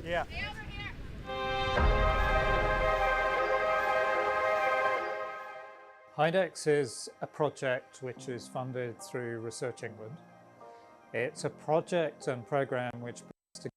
Yeah. HIDEX is a project which is funded through Research England. It's a project and program which brings together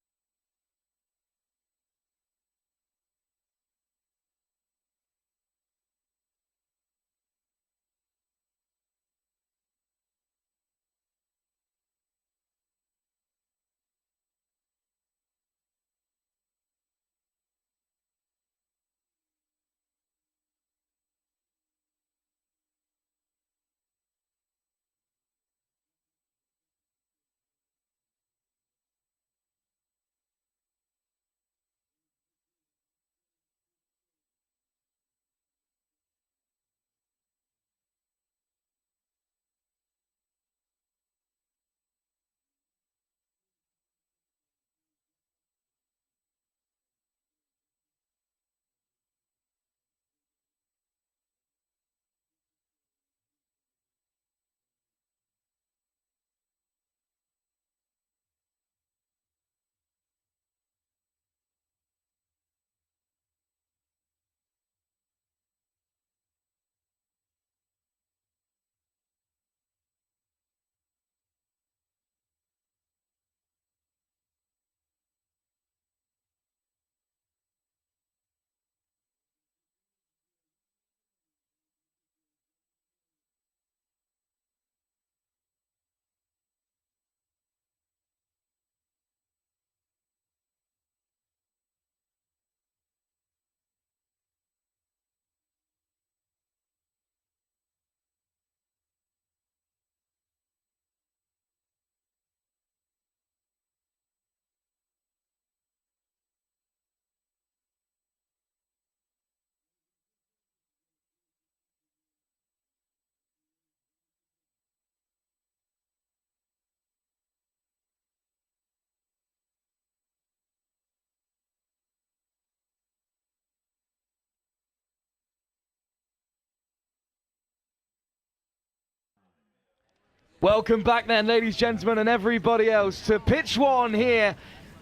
Welcome back then, ladies, gentlemen, and everybody else to pitch one here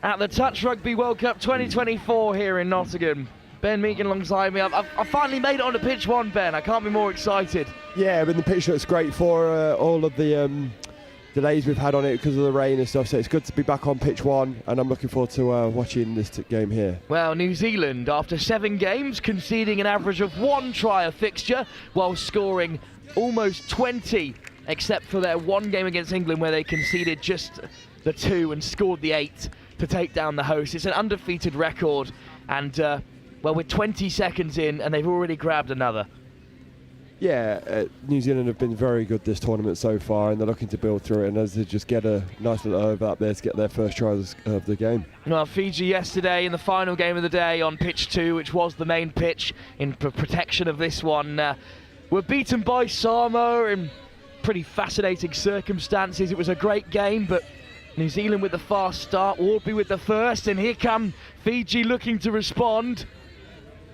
at the Touch Rugby World Cup 2024 here in Nottingham. Ben Meakin alongside me. I finally made it onto pitch one, Ben. I can't be more excited. Yeah, but the pitch looks great for all of the delays we've had on it because of the rain and stuff, so it's good to be back on pitch one, and I'm looking forward to watching this game here. Well, New Zealand, after 7 games, conceding an average of 1 try a fixture while scoring almost 20, except for their 1 game against England where they conceded just the 2 and scored the 8 to take down the host. It's an undefeated record, and well, we're 20 seconds in and they've already grabbed another. Yeah, New Zealand have been very good this tournament so far, and they're looking to build through it, and as they just get a nice little overlap there to get their first try of the game. Well, Fiji yesterday in the final game of the day on pitch 2, which was the main pitch in protection of this one, were beaten by Samoa in pretty fascinating circumstances. It was a great game, but New Zealand with the fast start, Wardby with the first, and here come Fiji looking to respond.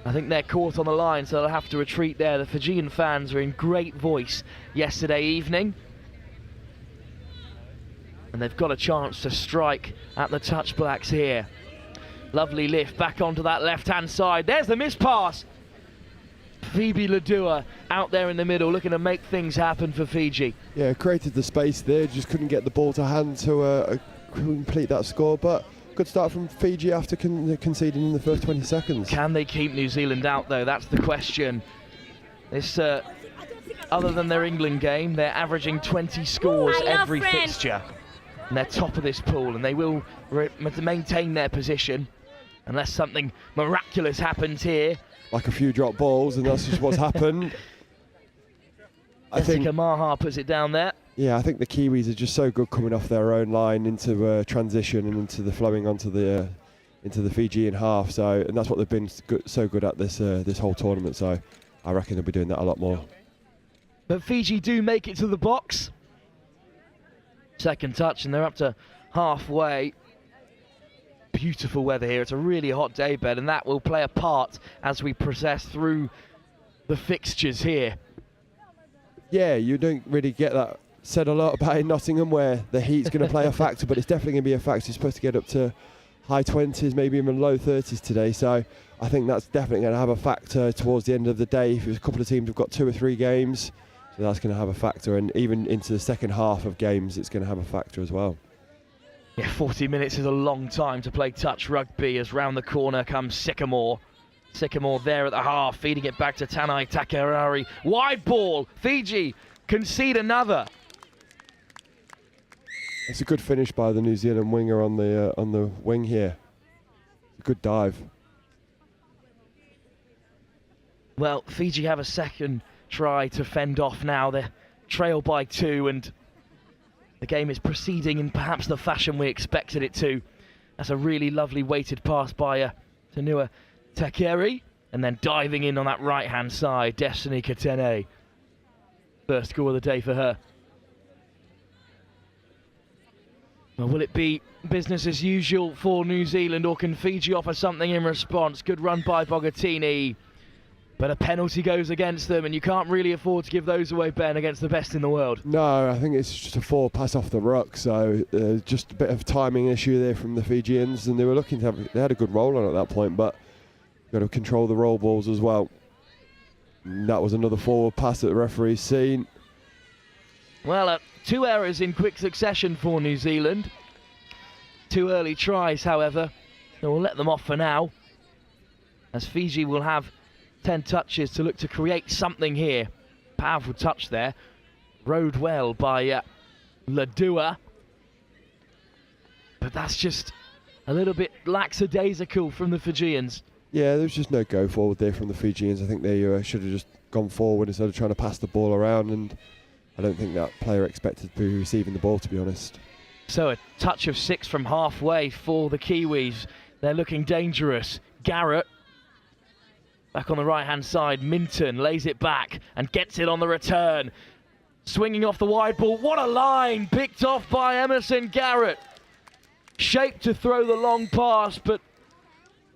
I think they're caught on the line, so they'll have to retreat there. The Fijian fans were in great voice yesterday evening, and they've got a chance to strike at the Touch Blacks here. Lovely lift back onto that left-hand side. There's the miss pass. Phoebe Ladua out there in the middle looking to make things happen for Fiji. Yeah, created the space there, just couldn't get the ball to hand to complete that score, but good start from Fiji after conceding in the first 20 seconds. Can they keep New Zealand out though? That's the question. This, other than their England game, they're averaging 20 scores every fixture. And they're top of this pool, and they will maintain their position unless something miraculous happens here. Like a few drop balls, and that's just what's happened. I think Maha puts it down there. Yeah, I think the Kiwis are just so good coming off their own line into transition and into the flowing onto the Fijian half. So, and that's what they've been so good at this whole tournament. So, I reckon they'll be doing that a lot more. But Fiji do make it to the box. Second touch, and they're up to halfway. Beautiful weather here. It's a really hot day, Ben, and that will play a part as we process through the fixtures here. Yeah, you don't really get that said a lot about in Nottingham, where the heat's going to play a factor, but it's definitely going to be a factor. It's supposed to get up to high 20s, maybe even low 30s today, so I think that's definitely going to have a factor towards the end of the day. If a couple of teams have got 2 or 3 games, so that's going to have a factor, and even into the second half of games, it's going to have a factor as well. Yeah, 40 minutes is a long time to play touch rugby, as round the corner comes Sycamore. Sycamore there at the half, feeding it back to Tanai Takarari. Wide ball, Fiji concede another. It's a good finish by the New Zealand winger on the wing here. A good dive. Well, Fiji have a second try to fend off now. They're trailed by 2, and the game is proceeding in perhaps the fashion we expected it to. That's a really lovely weighted pass by Tanua Takeri, and then diving in on that right-hand side, Destiny Katene. First score of the day for her. Well, will it be business as usual for New Zealand, or can Fiji offer something in response? Good run by Bogatini, but a penalty goes against them, and you can't really afford to give those away, Ben, against the best in the world. No, I think it's just a forward pass off the ruck, so just a bit of timing issue there from the Fijians, and they were looking to they had a good roll on at that point, but got to control the roll balls as well. And that was another forward pass that the referee's seen. Well, 2 errors in quick succession for New Zealand. 2 early tries, however, so we'll let them off for now, as Fiji will have 10 touches to look to create something here. Powerful touch there. Rode well by Ladua. But that's just a little bit lackadaisical from the Fijians. Yeah, there was just no go forward there from the Fijians. I think they should have just gone forward instead of trying to pass the ball around, and I don't think that player expected to be receiving the ball, to be honest. So a touch of 6 from halfway for the Kiwis. They're looking dangerous. Garrett back on the right-hand side. Minton lays it back and gets it on the return. Swinging off the wide ball. What a line! Picked off by Emerson Garrett. Shaped to throw the long pass, but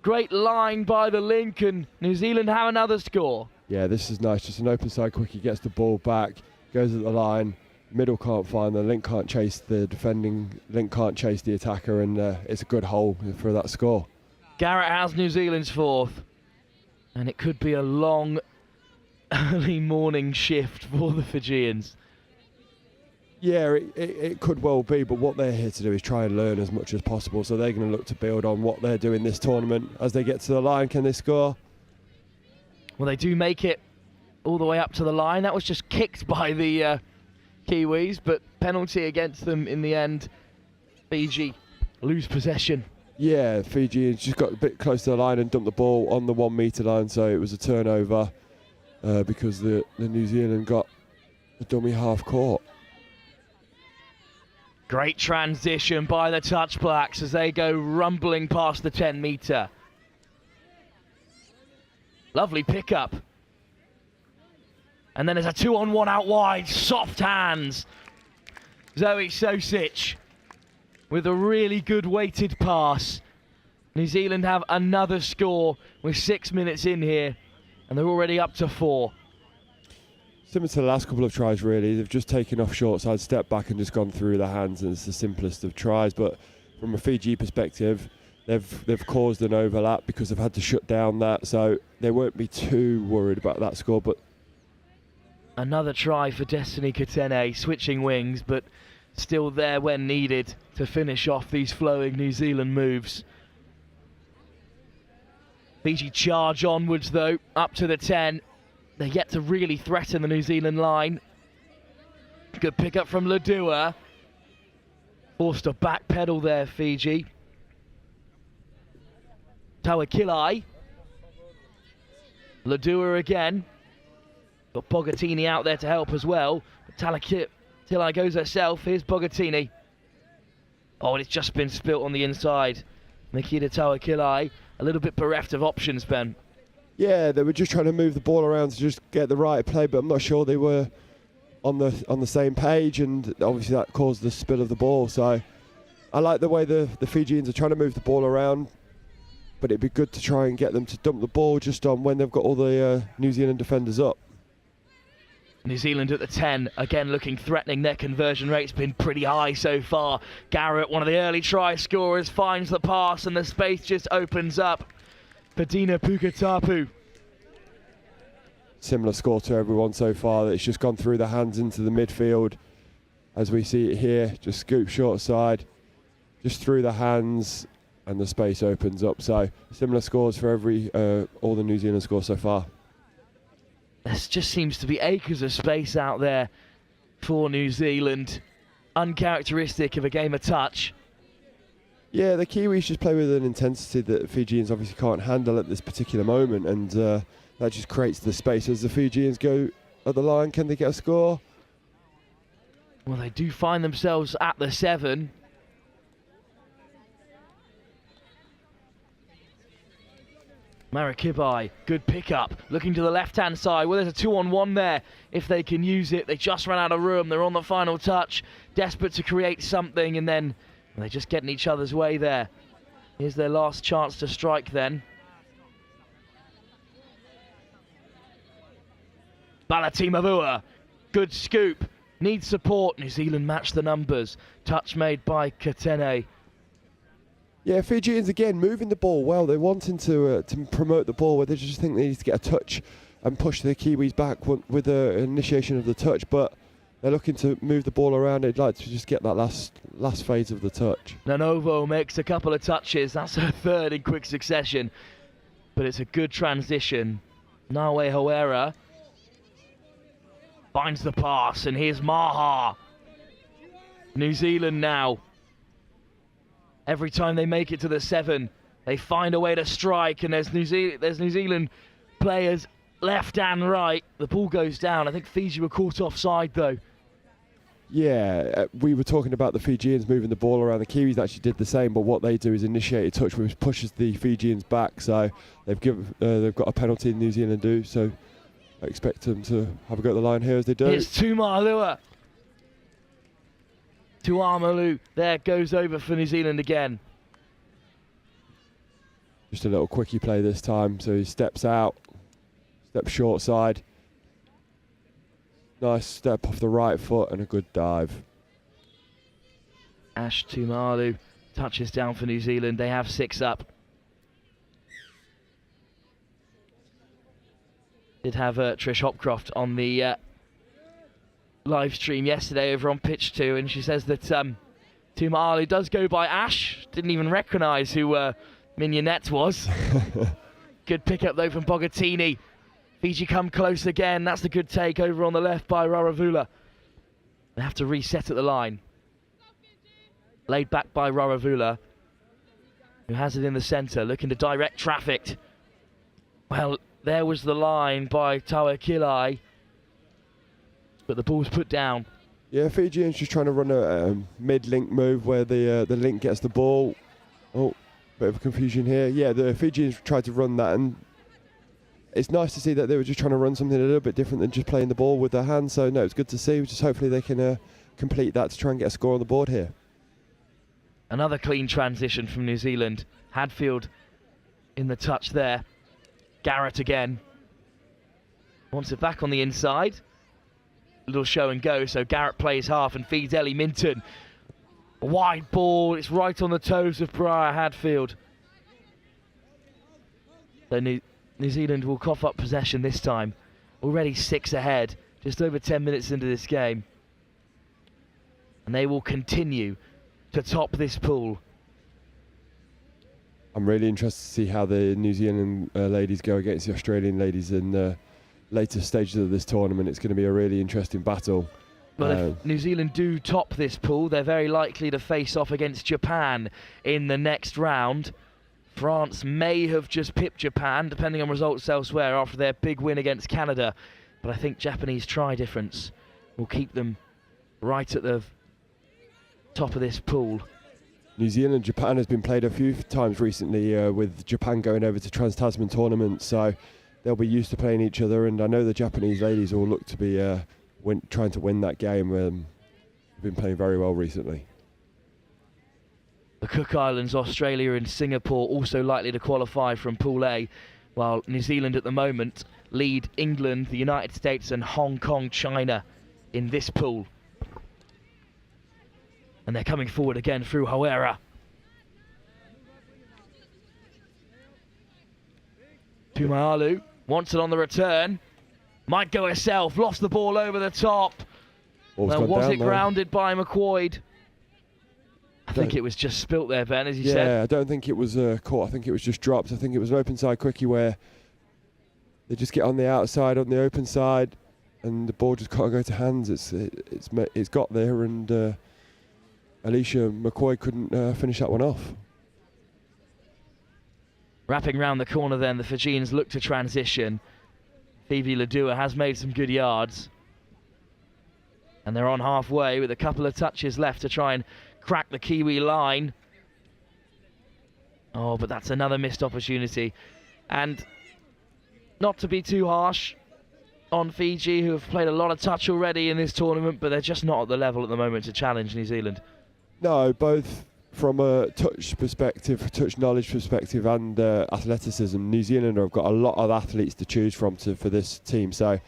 great line by the link, and New Zealand have another score. Yeah, this is nice. Just an open side quickie, gets the ball back, goes at the line. Middle can't find the link, can't chase the defending link, can't chase the attacker, and it's a good hole for that score. Garrett has New Zealand's 4th, and it could be a long early morning shift for the Fijians. Yeah, it could well be, but what they're here to do is try and learn as much as possible, so they're going to look to build on what they're doing this tournament. As they get to the line, can they score? Well, they do make it all the way up to the line. That was just kicked by the Kiwis, but penalty against them in the end. Fiji lose possession. Yeah, Fiji just got a bit close to the line and dumped the ball on the 1 metre line, so it was a turnover because the New Zealand got a dummy half court. Great transition by the Touch Blacks as they go rumbling past the 10 metre. Lovely pickup. And then there's a 2-on-1 out wide, soft hands. Zoe Sosic with a really good weighted pass. New Zealand have another score with 6 minutes in here, and they're already up to 4. Similar to the last couple of tries, really. They've just taken off short side, stepped back and just gone through the hands, and it's the simplest of tries. But from a Fiji perspective, they've caused an overlap because they've had to shut down that, so they won't be too worried about that score. But another try for Destiny Katene, switching wings, but still there when needed to finish off these flowing New Zealand moves. Fiji charge onwards though, up to the 10. They're yet to really threaten the New Zealand line. Good pick up from Ladua. Forced to backpedal there, Fiji. Tawakilai. Ladua again. Got Bogatini out there to help as well. Tawakilai goes herself. Here's Bogatini. Oh, and it's just been spilt on the inside. Nikita Tawakilai, a little bit bereft of options, Ben. Yeah, they were just trying to move the ball around to just get the right play, but I'm not sure they were on the same page, and obviously that caused the spill of the ball. So I like the way the Fijians are trying to move the ball around, but it'd be good to try and get them to dump the ball just on when they've got all the New Zealand defenders up. New Zealand at the 10, again looking threatening. Their conversion rate's been pretty high so far. Garrett, one of the early try scorers, finds the pass and the space just opens up. Padina Pukatapu. Similar score to everyone so far. It's just gone through the hands into the midfield. As we see it here, just scoop short side, just through the hands, and the space opens up. So similar scores for all the New Zealand scores so far. There just seems to be acres of space out there for New Zealand. Uncharacteristic of a game of touch. Yeah, the Kiwis just play with an intensity that Fijians obviously can't handle at this particular moment, and that just creates the space. As the Fijians go at the line, can they get a score? Well, they do find themselves at the 7. Marikibai, good pickup, looking to the left-hand side. Well, there's a 2-on-1 there. If they can use it, they just ran out of room. They're on the final touch, desperate to create something, and then they just get in each other's way there. Here's their last chance to strike then. Balatimavua, good scoop, needs support. New Zealand match the numbers. Touch made by Katene. Yeah, Fijians again moving the ball well. They're wanting to promote the ball, where they just think they need to get a touch and push the Kiwis back with the initiation of the touch. But they're looking to move the ball around. They'd like to just get that last phase of the touch. Nanovo makes a couple of touches. That's her third in quick succession. But it's a good transition. Nawe Hoera finds the pass, and here's Maha. New Zealand now. Every time they make it to the 7, they find a way to strike, and there's New Zealand players left and right. The ball goes down. I think Fiji were caught offside though. Yeah, we were talking about the Fijians moving the ball around. The Kiwis actually did the same, but what they do is initiate a touch which pushes the Fijians back. So they've got a penalty in New Zealand do. So I expect them to have a go at the line here as they do. It's Tumalua. Tuamalu there goes over for New Zealand again. Just a little quickie play this time. So he steps out, steps short side. Nice step off the right foot and a good dive. Ash Tumalu touches down for New Zealand. They have 6 up. Did have Trish Hopcroft on the live stream yesterday over on pitch 2, and she says that Tumalu does go by Ash. Didn't even recognise who Mignonette was. Good pickup though from Bogatini. Fiji come close again. That's the good take over on the left by Raravula. They have to reset at the line. Laid back by Raravula, who has it in the centre, looking to direct traffic. Well, there was the line by Tawakilai, but the ball's put down. Yeah, Fijians just trying to run a mid-link move where the link gets the ball. Oh, bit of a confusion here. Yeah, the Fijians tried to run that, and it's nice to see that they were just trying to run something a little bit different than just playing the ball with their hands. So no, it's good to see. Just hopefully they can complete that to try and get a score on the board here. Another clean transition from New Zealand. Hadfield in the touch there. Garrett again. Wants it back on the inside. Little show and go, so Garrett plays half and feeds Ellie Minton. A wide ball, it's right on the toes of Briar Hadfield. So New Zealand will cough up possession this time. Already 6 ahead, just over 10 minutes into this game. And they will continue to top this pool. I'm really interested to see how the New Zealand ladies go against the Australian ladies in the later stages of this tournament. It's going to be a really interesting battle. Well, if New Zealand do top this pool, they're very likely to face off against Japan in the next round. France may have just pipped Japan, depending on results elsewhere, after their big win against Canada. But I think Japanese try difference will keep them right at the top of this pool. New Zealand-Japan has been played a few times recently, with Japan going over to Trans-Tasman tournaments, so they'll be used to playing each other, and I know the Japanese ladies will look to be trying to win that game. They've been playing very well recently. The Cook Islands, Australia and Singapore also likely to qualify from Pool A, while New Zealand at the moment lead England, the United States and Hong Kong, China in this pool. And they're coming forward again through Hawera. Pumalu wants it on the return. Might go herself, lost the ball over the top. Now, was it grounded by McQuoid? I think it was just spilt there, Ben, as you said. Yeah, I don't think it was caught. I think it was just dropped. I think it was an open side quickie where they just get on the outside, on the open side, and the ball just can't go to hands. It's got there, and Alicia McQuoid couldn't finish that one off. Wrapping round the corner then, the Fijians look to transition. Phoebe Ladua has made some good yards. And they're on halfway with a couple of touches left to try and crack the Kiwi line. Oh, but that's another missed opportunity. And not to be too harsh on Fiji, who have played a lot of touch already in this tournament, but they're just not at the level at the moment to challenge New Zealand. No, both from a touch perspective, touch knowledge perspective, and athleticism, New Zealand have got a lot of athletes to choose from for this team. So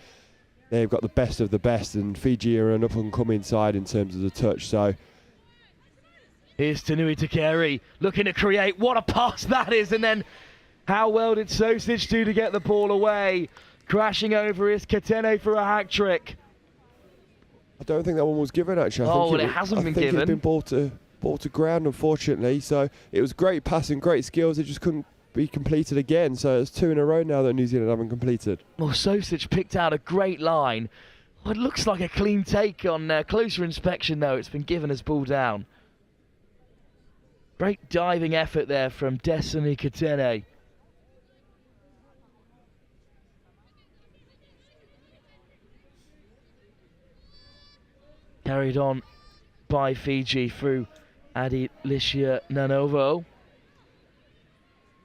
they've got the best of the best, and Fiji are an up-and-coming side in terms of the touch. So here's Tanui Takeri looking to create. What a pass that is! And then how well did Sosic do to get the ball away? Crashing over is Katene for a hack trick. I don't think that one was given, actually. It hasn't been given. It's been ball to ground, unfortunately. So it was great passing, great skills. It just couldn't be completed again. So it's 2 in a row now that New Zealand haven't completed. Well, Sosic picked out a great line. Well, it looks like a clean take on closer inspection, though. It's been given as ball down. Great diving effort there from Destiny Katene. Carried on by Fiji through Adilicia Nanovo.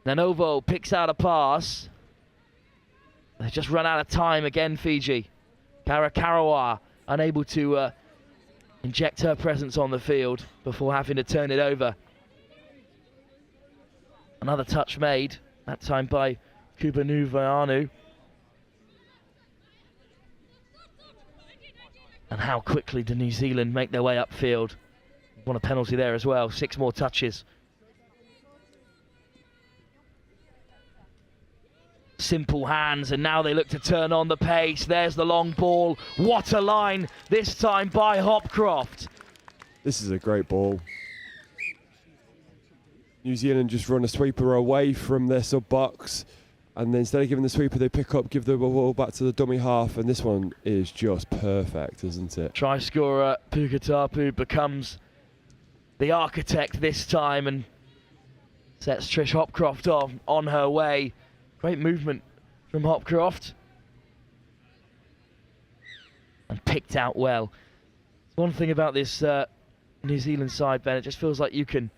Nanovo picks out a pass. They've just run out of time again, Fiji. Karakarawa unable to inject her presence on the field before having to turn it over. Another touch made, that time by Kubanu Vaianu. And how quickly do New Zealand make their way upfield? Won a penalty there as well, 6 more touches. Simple hands, and now they look to turn on the pace. There's the long ball. What a line, this time by Hopcroft. This is a great ball. New Zealand just run a sweeper away from their sub-box, and then instead of giving the sweeper, they give the ball back to the dummy half, and this one is just perfect, isn't it? Try scorer Pukatapu becomes the architect this time and sets Trish Hopcroft on her way. Great movement from Hopcroft. And picked out well. One thing about this New Zealand side, Ben, it just feels like you can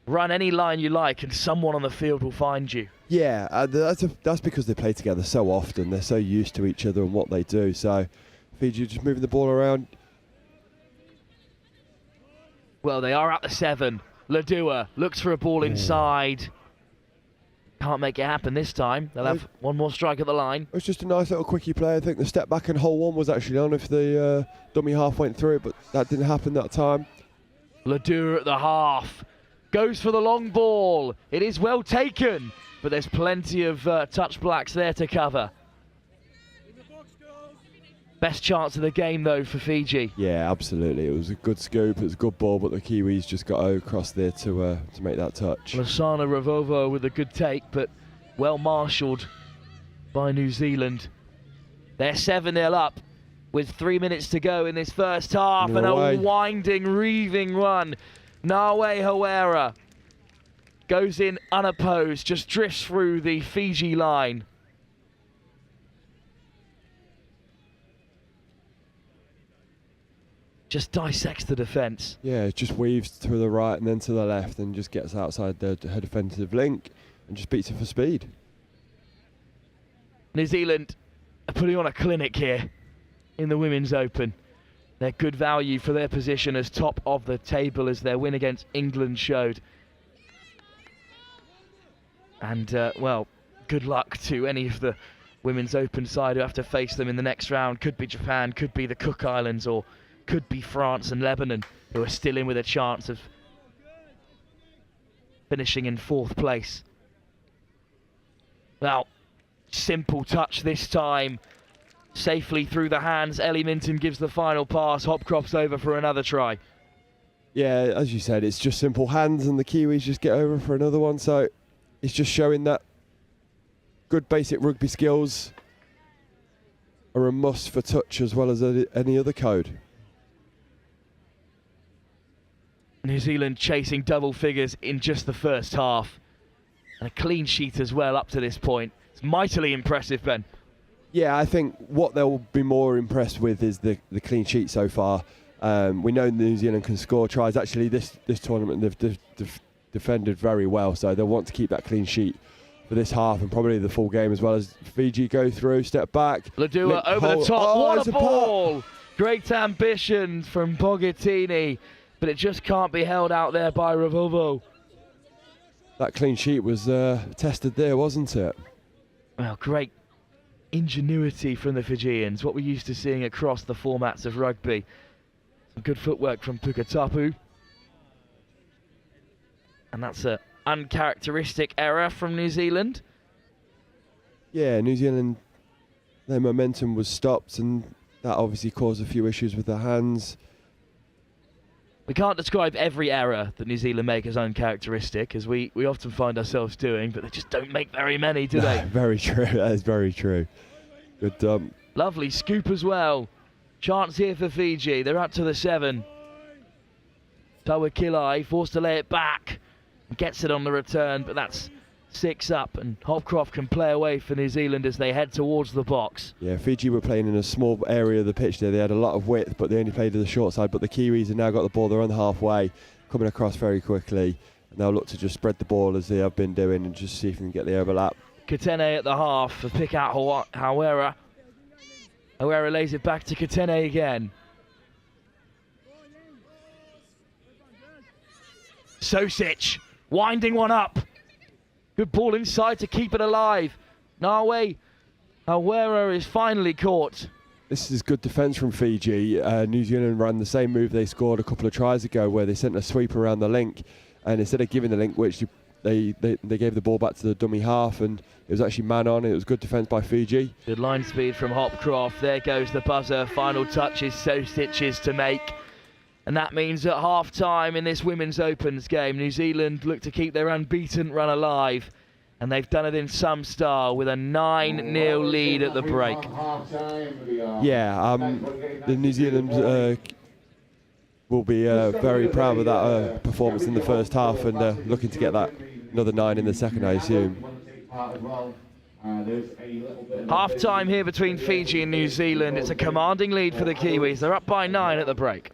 run any line you like and someone on the field will find you. Yeah, that's because they play together so often. They're so used to each other and what they do. So Fiji just moving the ball around. Well, they are at the 7. Ladua looks for a ball inside. Can't make it happen this time. They'll have one more strike at the line. It was just a nice little quickie play. I think the step back and hole 1 was actually on if the dummy half went through it, but that didn't happen that time. Ladua at the half. Goes for the long ball. It is well taken, but there's plenty of touch blacks there to cover. Best chance of the game, though, for Fiji. Yeah, absolutely. It was a good scoop. It was a good ball, but the Kiwis just got across there to make that touch. Lasana Ravovo with a good take, but well marshalled by New Zealand. They're 7-0 up with 3 minutes to go in this first half, and a winding, reaving run. Nawe Hawera goes in unopposed, just drifts through the Fiji line. Just dissects the defence. Yeah, it just weaves to the right and then to the left and just gets outside her defensive link and just beats it for speed. New Zealand are putting on a clinic here. in the Women's Open. They're good value for their position as top of the table, as their win against England showed. And, well, good luck to any of the Women's Open side who have to face them in the next round. Could be Japan, could be the Cook Islands, or could be France and Lebanon, who are still in with a chance of finishing in 4th place. Well, simple touch this time. Safely through the hands. Ellie Minton gives the final pass. Hopcroft's over for another try. Yeah, as you said, it's just simple hands and the Kiwis just get over for another one. So it's just showing that good basic rugby skills are a must for touch as well as any other code. New Zealand chasing double figures in just the first half. And a clean sheet as well up to this point. It's mightily impressive, Ben. Yeah, I think what they'll be more impressed with is the clean sheet so far. We know New Zealand can score tries. Actually, this tournament they've defended very well, so they'll want to keep that clean sheet for this half and probably the full game, as well as Fiji go through, step back. Ladua over the top. What a ball! Great ambition from Pochettino, but it just can't be held out there by Ravovo. That clean sheet was tested there, wasn't it? Well, great ingenuity from the Fijians, what we're used to seeing across the formats of rugby. Some good footwork from Pukatapu. And that's an uncharacteristic error from New Zealand. Yeah, New Zealand, their momentum was stopped, and that obviously caused a few issues with their hands. We can't describe every error that New Zealand make as uncharacteristic, as we often find ourselves doing, but they just don't make very many, do they? Very true, that is very true. Good dump. Lovely scoop as well. Chance here for Fiji, they're up to the 7. Tawakilai forced to lay it back. Gets it on the return, but that's 6 up, and Hopcroft can play away for New Zealand as they head towards the box. Yeah, Fiji were playing in a small area of the pitch there. They had a lot of width, but they only played to the short side. But the Kiwis have now got the ball. They're on the halfway, coming across very quickly, and they'll look to just spread the ball as they have been doing and just see if they can get the overlap. Katene at the half, a pick out Hawera. Hawera lays it back to Katene again. Sosic winding one up. Good ball inside to keep it alive. Nawe Hawera is finally caught. This is good defence from Fiji. New Zealand ran the same move they scored a couple of tries ago, where they sent a sweep around the link, and instead of giving the link, which they gave the ball back to the dummy half, and it was actually man on. It was good defence by Fiji. Good line speed from Hopcroft. There goes the buzzer. Final touches Sosic's to make. And that means at half-time in this Women's Opens game, New Zealand look to keep their unbeaten run alive. And they've done it in some style with a 9-0 lead at the break. Yeah, the New Zealand will be very proud of that performance in the first half, and looking to get that another 9 in the second, I assume. Half-time here between Fiji and New Zealand. It's a commanding lead for the Kiwis. They're up by 9 at the break.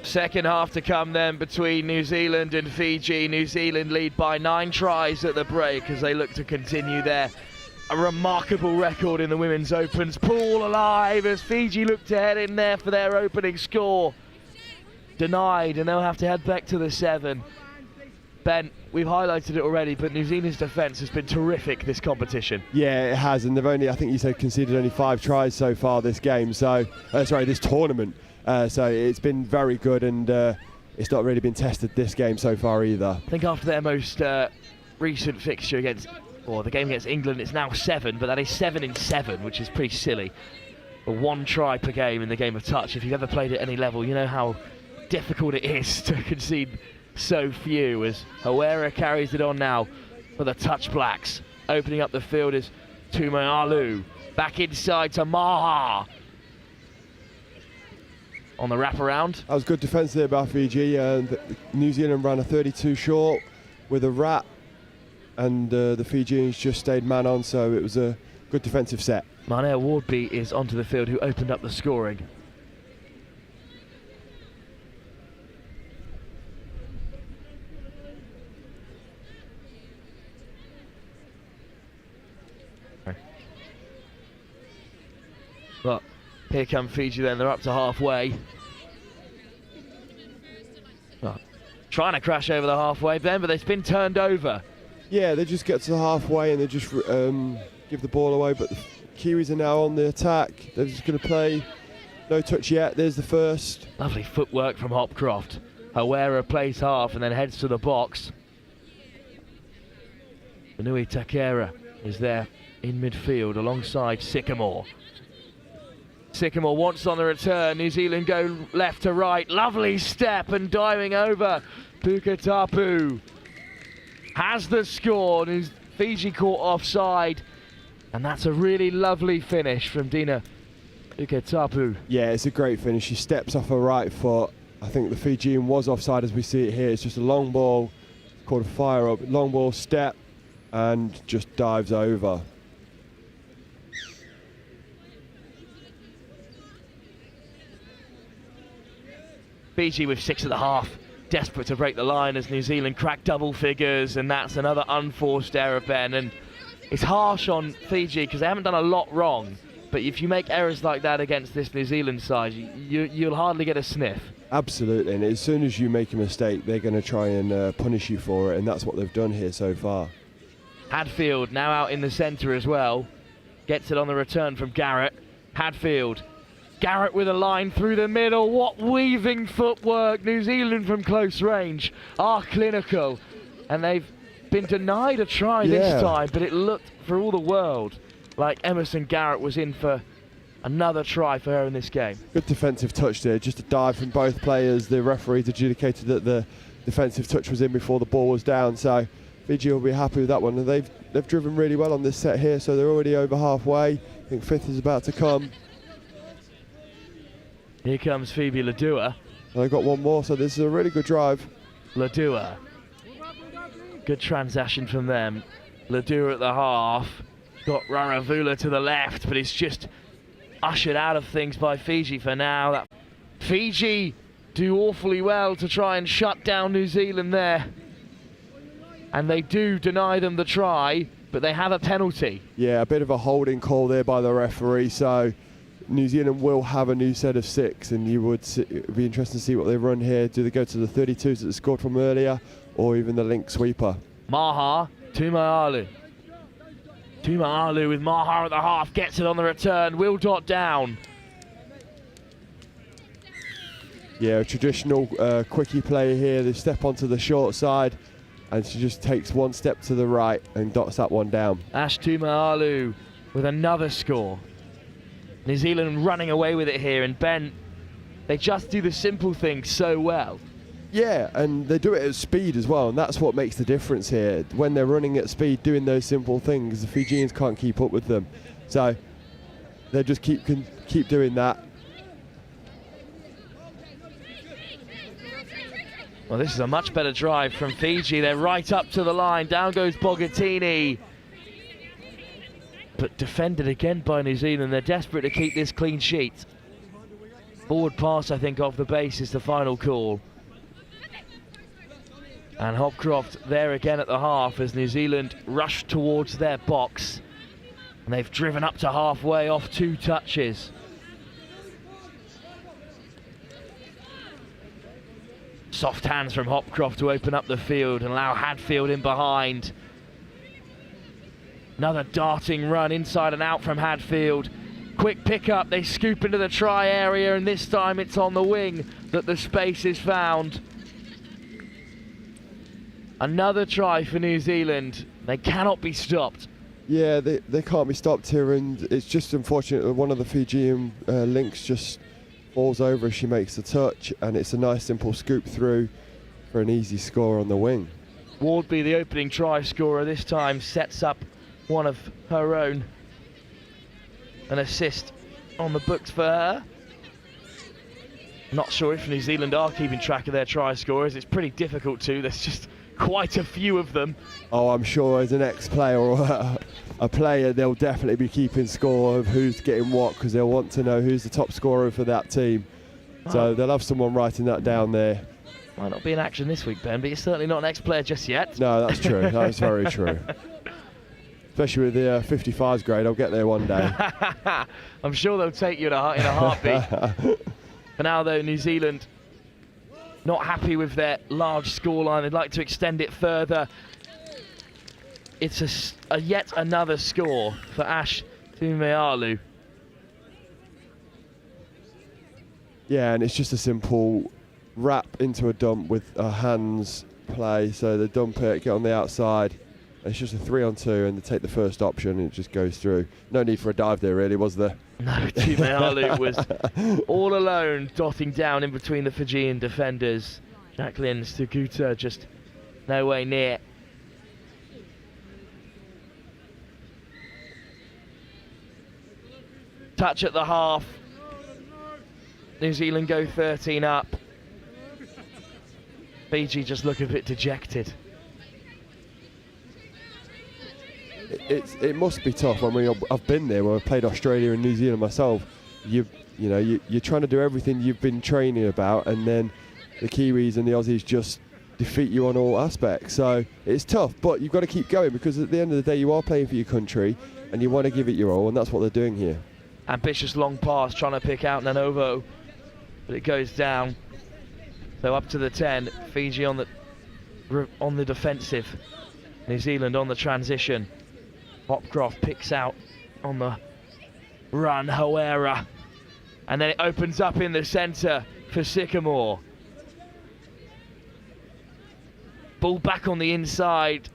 Second half to come then between New Zealand and Fiji. New Zealand lead by 9 tries at the break as they look to continue their remarkable record in the Women's Opens. Pool alive as Fiji look to head in there for their opening score. Denied, and they'll have to head back to the 7. Ben, we've highlighted it already, but New Zealand's defence has been terrific this competition. Yeah, it has, and they've only, I think you said, conceded only 5 tries so far this game, so, this tournament. So it's been very good, and it's not really been tested this game so far either. I think after their most recent fixture the game against England, it's now 7, but that is 7 in 7, which is pretty silly. But 1 try per game in the game of touch. If you've ever played at any level, you know how difficult it is to concede so few, as Hawera carries it on now for the Touch Blacks. Opening up the field is Tumalu. Back inside to Maha. On the wraparound. That was good defence there by Fiji. New Zealand ran a 32 short with a wrap, and the Fijians just stayed man on, so it was a good defensive set. Marnea Wardby is onto the field, who opened up the scoring. But here come Fiji then, they're up to halfway. Trying to crash over the halfway then, but they've been turned over. Yeah, they just get to the halfway and they just give the ball away, but the Kiwis are now on the attack. They're just going to play, no touch yet, there's the first. Lovely footwork from Hopcroft. Hawera plays half and then heads to the box. Nui Takera is there in midfield alongside Sycamore. Sycamore wants on the return. New Zealand go left to right. Lovely step and diving over. Puketapu has the score. Fiji caught offside. And that's a really lovely finish from Dina Puketapu. Yeah, it's a great finish. She steps off her right foot. I think the Fijian was offside as we see it here. It's just a long ball, called a fire up. Long ball step and just dives over. Fiji with 6 at the half, desperate to break the line as New Zealand crack double figures, and that's another unforced error, Ben. And it's harsh on Fiji because they haven't done a lot wrong, but if you make errors like that against this New Zealand side, you'll hardly get a sniff. Absolutely, and as soon as you make a mistake, they're going to try and punish you for it, and that's what they've done here so far. Hadfield now out in the centre as well, gets it on the return from Garrett. Hadfield. Garrett with a line through the middle. What weaving footwork. New Zealand from close range are clinical. And they've been denied a try this time, but it looked for all the world like Emerson Garrett was in for another try for her in this game. Good defensive touch there, just a dive from both players. The referees adjudicated that the defensive touch was in before the ball was down, so Fiji will be happy with that one. And they've driven really well on this set here, so they're already over halfway. I think 5th is about to come. Here comes Phoebe Ladua. And they've got one more, so this is a really good drive. Ladua. Good transaction from them. Ladua at the half. Got Raravula to the left, but it's just ushered out of things by Fiji for now. Fiji do awfully well to try and shut down New Zealand there. And they do deny them the try, but they have a penalty. Yeah, a bit of a holding call there by the referee, so New Zealand will have a new set of 6, and it would be interesting to see what they run here. Do they go to the 32s that they scored from earlier, or even the link sweeper? Maha, Tumaalu. Tumaalu with Maha at the half, gets it on the return, will dot down. Yeah, a traditional quickie play here. They step onto the short side, and she just takes one step to the right and dots that one down. Ash Tumaalu with another score. New Zealand running away with it here, and Ben, they just do the simple things so well. Yeah, and they do it at speed as well, and that's what makes the difference here. When they're running at speed, doing those simple things, the Fijians can't keep up with them. So they just keep doing that. Well, this is a much better drive from Fiji. They're right up to the line. Down goes Bogattini. But defended again by New Zealand. They're desperate to keep this clean sheet. Forward pass, I think, off the base is the final call. And Hopcroft there again at the half as New Zealand rush towards their box. And they've driven up to halfway off 2 touches. Soft hands from Hopcroft to open up the field and allow Hadfield in behind. Another darting run inside and out from Hadfield. Quick pick up, they scoop into the try area, and this time it's on the wing that the space is found. Another try for New Zealand. They cannot be stopped. Yeah, they can't be stopped here, and it's just unfortunate that one of the Fijian links just falls over as she makes the touch, and it's a nice simple scoop through for an easy score on the wing. Wardby, the opening try scorer, this time sets up one of her own. An assist on the books for her. Not sure if New Zealand are keeping track of their try scorers. It's pretty difficult to. There's just quite a few of them. Oh, I'm sure as an ex-player or a player, they'll definitely be keeping score of who's getting what, because they'll want to know who's the top scorer for that team. So they'll have someone writing that down there. Might not be in action this week, Ben, but you're certainly not an ex-player just yet. No, that's true. That's very true. Especially with the 55s grade, I'll get there one day. I'm sure they'll take you in a heartbeat. For now, though, New Zealand not happy with their large scoreline. They'd like to extend it further. It's a yet another score for Ash Tumealu. Yeah, and it's just a simple wrap into a dump with a hands play. So they dump it, get on the outside. It's just a 3-on-2, and they take the first option, and it just goes through. No need for a dive there, really, was there? No, Tumealu was all alone, dotting down in between the Fijian defenders. Jacqueline Stuguta just no way near. Touch at the half. New Zealand go 13 up. Fiji just look a bit dejected. It must be tough. I mean, I've been there where I've played Australia and New Zealand myself. You're trying to do everything you've been training about, and then the Kiwis and the Aussies just defeat you on all aspects. So it's tough, but you've got to keep going, because at the end of the day, you are playing for your country, and you want to give it your all, and that's what they're doing here. Ambitious long pass, trying to pick out Nanovo, but it goes down. So up to the 10. Fiji on the defensive. New Zealand on the transition. Hopcroft picks out on the run, Hoera. And then it opens up in the centre for Sycamore. Ball back on the inside.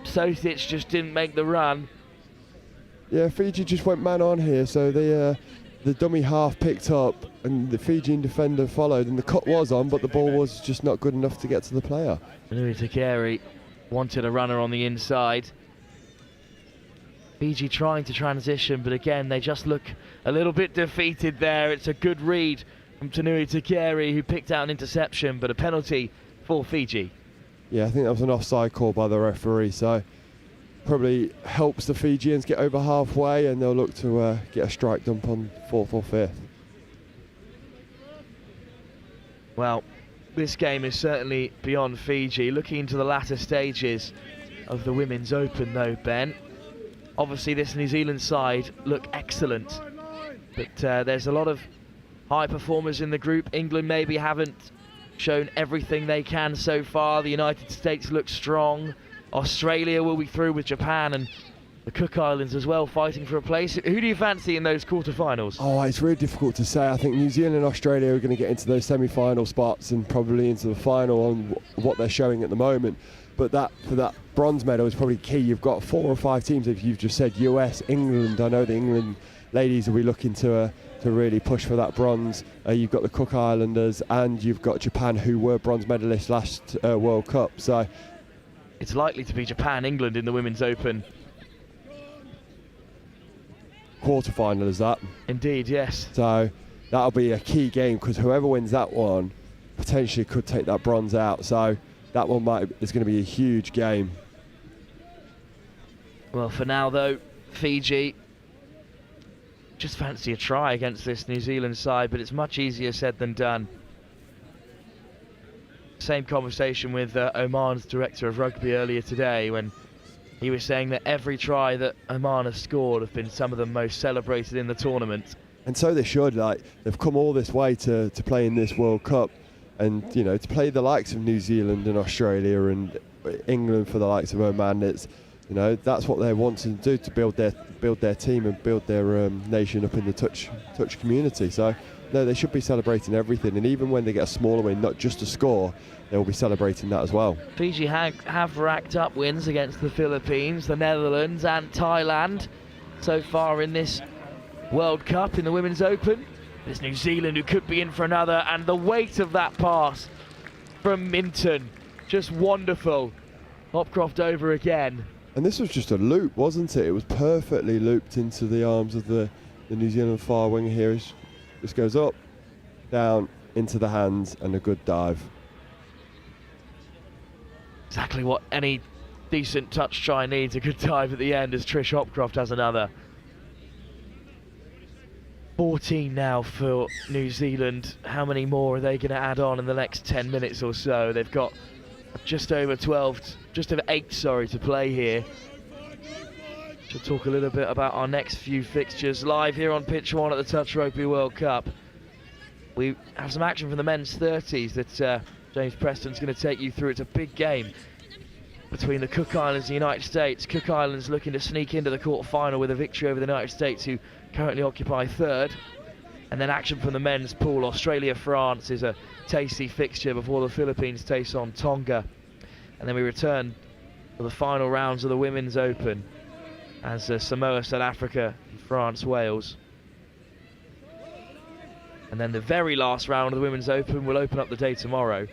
Sosic just didn't make the run. Yeah, Fiji just went man on here, so the dummy half picked up and the Fijian defender followed, and the cut was on, but the ball was just not good enough to get to the player. Nui Takeri wanted a runner on the inside. Fiji trying to transition, but again, they just look a little bit defeated there. It's a good read from Tanui Takeri, who picked out an interception, but a penalty for Fiji. Yeah, I think that was an offside call by the referee, so probably helps the Fijians get over halfway, and they'll look to get a strike dump on 4th or 5th. Well, this game is certainly beyond Fiji. Looking into the latter stages of the Women's Open, though, Ben, obviously this New Zealand side look excellent, but there's a lot of high performers in the group. England maybe haven't shown everything they can so far. The United States look strong. Australia will be through with Japan, and the Cook Islands as well, fighting for a place. Who do you fancy in those quarterfinals? Oh, it's really difficult to say. I think New Zealand and Australia are going to get into those semi-final spots and probably into the final on what they're showing at the moment. But for that bronze medal is probably key. You've got 4 or 5 teams, if you've just said US, England. I know the England ladies will be looking to really push for that bronze. You've got the Cook Islanders, and you've got Japan, who were bronze medalists last World Cup. So it's likely to be Japan-England in the Women's Open. Quarterfinal is that? Indeed, yes. So that'll be a key game, because whoever wins that one potentially could take that bronze out. So that one is going to be a huge game. Well, for now though, Fiji just fancy a try against this New Zealand side, but it's much easier said than done. Same conversation with Oman's director of rugby earlier today, when he was saying that every try that Oman has scored have been some of the most celebrated in the tournament. And so they should. Like, they've come all this way to play in this World Cup, and you know, to play the likes of New Zealand and Australia and England for the likes of Oman. It's, you know, that's what they want to do, to build their team and build their nation up in the touch community. So no, they should be celebrating everything, and even when they get a smaller win, not just a score, they will be celebrating that as well. Fiji have racked up wins against the Philippines, the Netherlands and Thailand so far in this World Cup in the Women's Open. There's New Zealand who could be in for another, and the weight of that pass from Minton, just wonderful. Hopcroft over again. And this was just a loop, wasn't it? It was perfectly looped into the arms of the New Zealand far winger here. Just goes up, down, into the hands, and a good dive. Exactly what any decent touch try needs, a good dive at the end, as Trish Hopcroft has another. 14 now for New Zealand. How many more are they going to add on in the next 10 minutes or so? They've got just over 8 to play here. We'll talk a little bit about our next few fixtures live here on Pitch 1 at the Touch Rugby World Cup. We have some action from the men's 30s that James Preston's going to take you through. It's a big game between the Cook Islands and the United States. Cook Islands looking to sneak into the quarter-final with a victory over the United States, who currently occupy third. And then action from the men's pool. Australia-France is a tasty fixture before the Philippines takes on Tonga. And then we return to the final rounds of the Women's Open as Samoa, South Africa, France, Wales. And then the very last round of the Women's Open will open up the day tomorrow.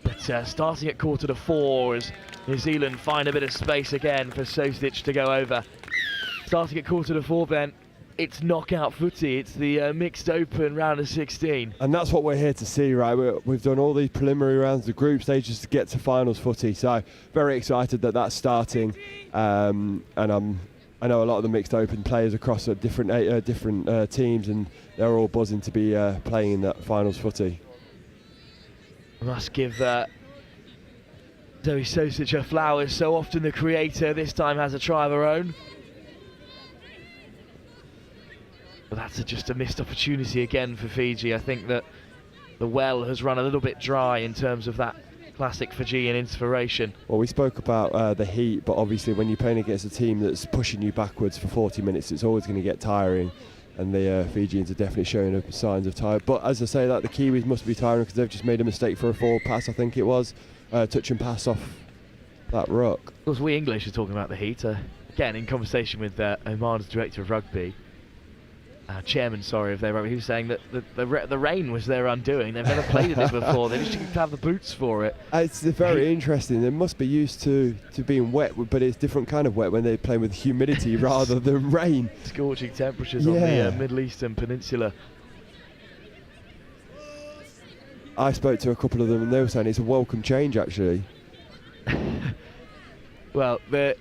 But starting at 3:45 as New Zealand find a bit of space again for Sostic to go over. Starting at 4:45 then, it's knockout footy. It's the mixed open round of 16. And that's what we're here to see, right? We've done all these preliminary rounds, the group stages to get to finals footy. So very excited that that's starting. And I know a lot of the mixed open players across different teams, and they're all buzzing to be playing in that finals footy. I must give Zoe Sostic her flowers. So often the creator this time has a try of her own. But that's just a missed opportunity again for Fiji. I think that the well has run a little bit dry in terms of that classic Fijian inspiration. Well, we spoke about the heat, but obviously when you're playing against a team that's pushing you backwards for 40 minutes, it's always going to get tiring. And the Fijians are definitely showing signs of tire. But as I say that, the Kiwis must be tiring because they've just made a mistake for a forward pass, I think it was. Touch and pass off that ruck. Of course, we English are talking about the heat. Again, in conversation with Oman's director of rugby, chairman, of their rugby, he was saying that the rain was their undoing. They've never played in it before. They just need to have the boots for it. It's very interesting. They must be used to being wet, but it's different kind of wet when they're playing with humidity rather than rain. Scorching temperatures on the Middle Eastern Peninsula. I spoke to a couple of them and they were saying it's a welcome change, actually. Well, the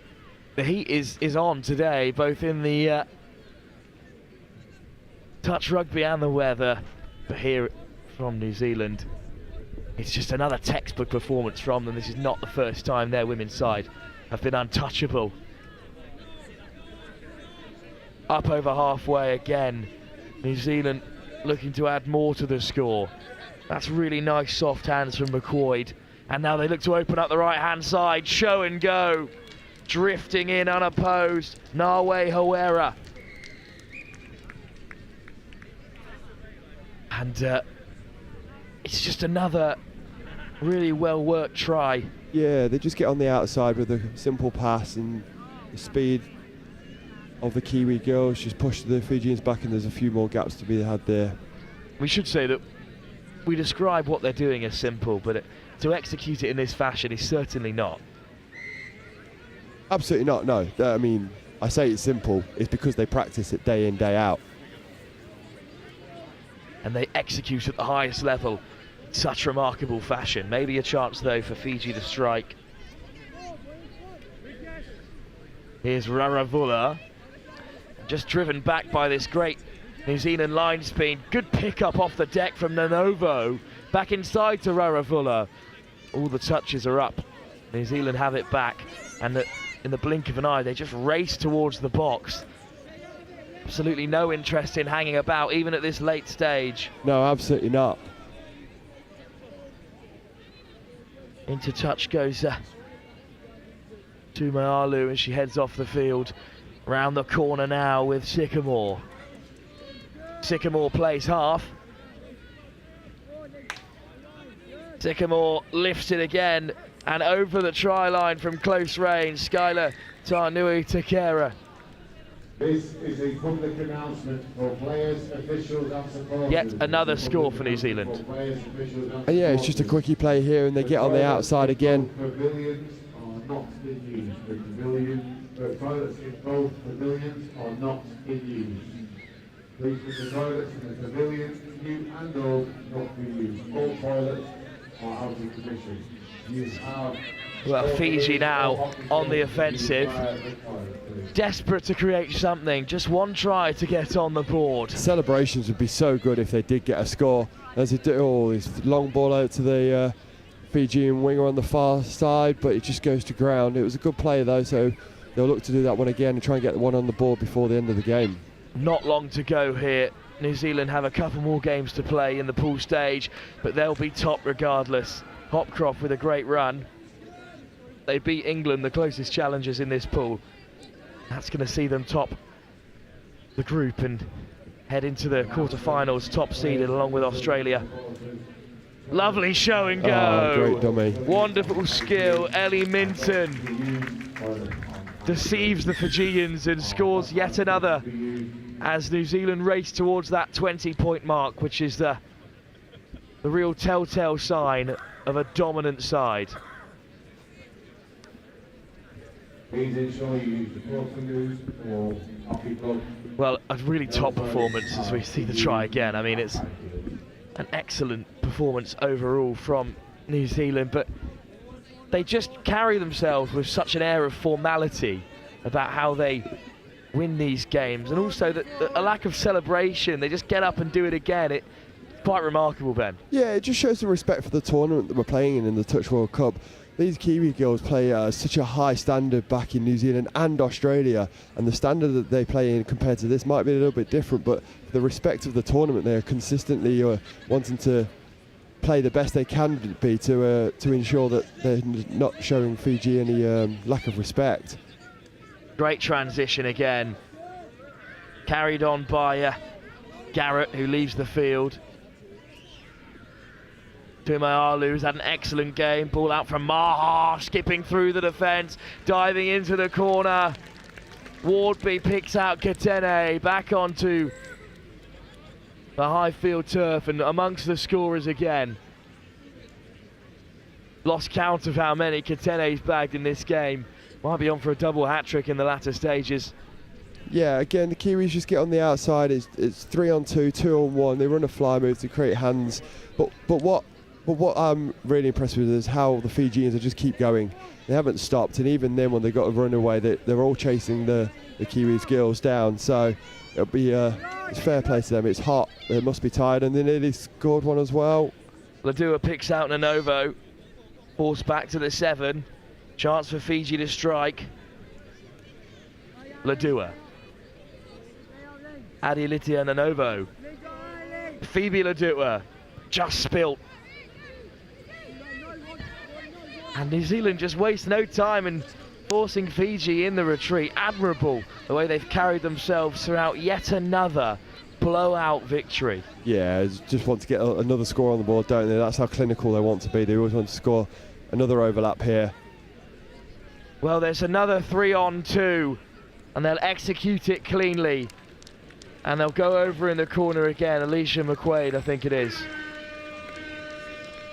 heat is on today, both in the touch rugby and the weather. But here from New Zealand, it's just another textbook performance from them. This is not the first time their women's side have been untouchable. Up over halfway again. New Zealand looking to add more to the score. That's really nice soft hands from McQuoid. And now they look to open up the right-hand side. Show and go. Drifting in unopposed. Nawe Hawera. And it's just another really well-worked try. Yeah, they just get on the outside with a simple pass, and the speed of the Kiwi girls just push the Fijians back, and there's a few more gaps to be had there. We should say that we describe what they're doing as simple, but to execute it in this fashion is certainly not. Absolutely not, no. I mean, I say it's simple, it's because they practice it day in, day out. And they execute at the highest level in such remarkable fashion. Maybe a chance, though, for Fiji to strike. Here's Raravula. Just driven back by this great New Zealand line speed. Good pick up off the deck from Nanovo. Back inside to Raravula. All the touches are up. New Zealand have it back. And in the blink of an eye, they just race towards the box. Absolutely no interest in hanging about, even at this late stage. No, absolutely not. Into touch goes Tumayalu as she heads off the field. Round the corner now with Sycamore. Sycamore plays half. Sycamore lifts it again and over the try line from close range. Skylar Tarnui Takera. This is a public announcement for players, officials and supporters. Yet another score for New Zealand. And yeah, it's just a quickie play here and they get on the outside again. Pavilions are not in use. The toilets in both pavilions are not in use. Please put the toilets in the pavilions, new and old, not be used. All toilets are out of commission. Well, Fiji now on the offensive, desperate to create something, just one try to get on the board. Celebrations would be so good if they did get a score. As they do, this long ball out to the Fijian winger on the far side, but it just goes to ground. It was a good play though, so they'll look to do that one again and try and get one on the board before the end of the game. Not long to go here. New Zealand have a couple more games to play in the pool stage, but they'll be top regardless. Hopcroft with a great run. They beat England, the closest challengers in this pool. That's going to see them top the group and head into the quarterfinals, top seeded along with Australia. Lovely show and go. Oh, great dummy. Wonderful skill. Ellie Minton deceives the Fijians and scores yet another as New Zealand race towards that 20-point mark, which is the real telltale sign of a dominant side. Please ensure you use the news or hockey club. Well, a really top performance as we see the try again. I mean, it's an excellent performance overall from New Zealand, but they just carry themselves with such an air of formality about how they win these games, and also a lack of celebration. They just get up and do it again. It's quite remarkable, Ben. Yeah, it just shows some respect for the tournament that we're playing in the Touch World Cup. These Kiwi girls play such a high standard back in New Zealand and Australia, and the standard that they play in compared to this might be a little bit different, but the respect of the tournament, they're consistently wanting to play the best they can be to ensure that they're not showing Fiji any lack of respect. Great transition again, carried on by Garrett, who leaves the field. Tumayalu's had an excellent game. Ball out from Maha, skipping through the defence, diving into the corner. Wardby picks out Katene, back onto the Highfield turf and amongst the scorers again. Lost count of how many Katene's bagged in this game. Might be on for a double hat-trick in the latter stages. Yeah, again, the Kiwis just get on the outside. It's 3-on-2, 2-on-1. They run a fly move to create hands. But what I'm really impressed with is how the Fijians just keep going. They haven't stopped, and even then when they got a run away, they're all chasing the Kiwis girls down. So it'll be it's fair play to them. It's hot. They must be tired, and they nearly scored one as well. Ladua picks out Nanovo. Forced back to the 7. Chance for Fiji to strike. Ladua. Adilitia Nanovo. Phoebe Ladua. Just spilt. And New Zealand just waste no time in forcing Fiji in the retreat. Admirable the way they've carried themselves throughout yet another blowout victory. Yeah, just want to get another score on the board, don't they? That's how clinical they want to be. They always want to score another overlap here. Well, there's another 3-on-2, and they'll execute it cleanly. And they'll go over in the corner again. Alicia McQuaid, I think it is.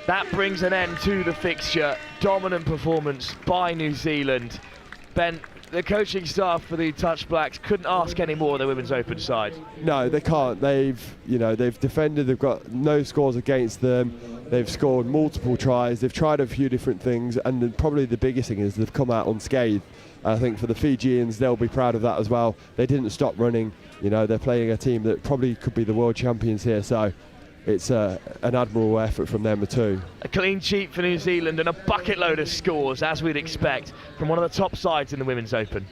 That brings an end to the fixture. Dominant performance by New Zealand. Ben, the coaching staff for the Touch Blacks couldn't ask any more of the Women's Open side. No, they can't. They've defended. They've got no scores against them. They've scored multiple tries. They've tried a few different things, and probably the biggest thing is they've come out unscathed. I think for the Fijians, they'll be proud of that as well. They didn't stop running. They're playing a team that probably could be the world champions here. So it's an admirable effort from them too. A clean sheet for New Zealand and a bucket load of scores, as we'd expect, from one of the top sides in the Women's Open.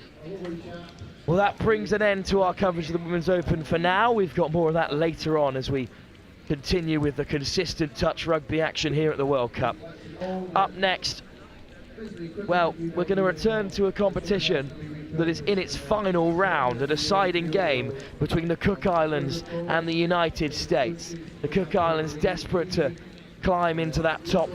Well, that brings an end to our coverage of the Women's Open for now. We've got more of that later on as we continue with the consistent touch rugby action here at the World Cup. Up next, well, we're going to return to a competition that is in its final round, a deciding game between the Cook Islands and the United States. The Cook Islands desperate to climb into that top